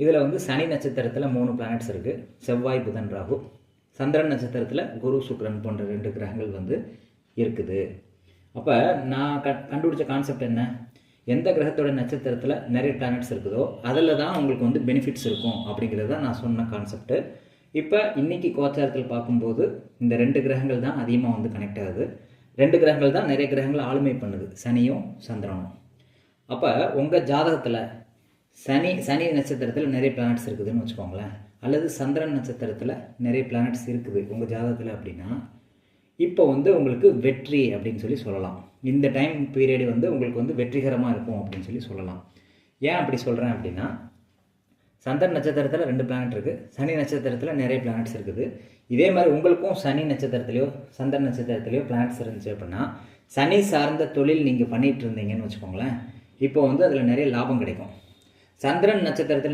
இதில் வந்து சனி நட்சத்திரத்தில் 3 பிளானட்ஸ் இருக்குது. செவ்வாய், புதன், ராகு. சந்திரன் நட்சத்திரத்தில் குரு, சுக்கிரன் போன்ற 2 கிரகங்கள் வந்து இருக்குது. அப்போ நான் கண்டுபிடிச்ச கான்செப்ட் என்ன, எந்த கிரகத்தோட நட்சத்திரத்தில் நிறைய பிளானட்ஸ் இருக்குதோ அதில் தான் உங்களுக்கு வந்து பெனிஃபிட்ஸ் இருக்கும் அப்படிங்கிறது தான் நான் சொன்ன கான்செப்ட்டு. இப்போ இன்றைக்கி கோச்சாரத்தில் பார்க்கும்போது இந்த 2 கிரகங்கள் தான் அதிகமாக வந்து கனெக்ட் ஆகுது. 2 கிரகங்கள் தான் நிறைய கிரகங்கள் ஆளுமை பண்ணுது, சனியும் சந்திரனும். அப்போ உங்கள் ஜாதகத்தில் சனி நட்சத்திரத்தில் நிறைய பிளானட்ஸ் இருக்குதுன்னு வச்சுக்கோங்களேன், அல்லது சந்திரன் நட்சத்திரத்தில் நிறைய பிளானட்ஸ் இருக்குது உங்கள் ஜாதகத்தில் அப்படின்னா, இப்போ வந்து உங்களுக்கு வெற்றி அப்படின்னு சொல்லலாம். இந்த டைம் பீரியடு வந்து உங்களுக்கு வந்து வெற்றிகரமாக இருக்கும் அப்படின்னு சொல்லலாம். ஏன் அப்படி சொல்கிறேன் அப்படின்னா, சந்திரன் நட்சத்திரத்தில் 2 பிளானட் இருக்குது, சனி நட்சத்திரத்தில் நிறைய பிளானட்ஸ் இருக்குது. இதே மாதிரி உங்களுக்கும் சனி நட்சத்திரத்துலையோ சந்திரன் நட்சத்திரத்துலையோ பிளானட்ஸ் இருந்துச்சு அப்படின்னா, சனி சார்ந்த தொழில் நீங்கள் பண்ணிகிட்டு இருந்தீங்கன்னு வச்சுக்கோங்களேன், இப்போ வந்து அதில் நிறைய லாபம் கிடைக்கும். சந்திரன் நட்சத்திரத்தில்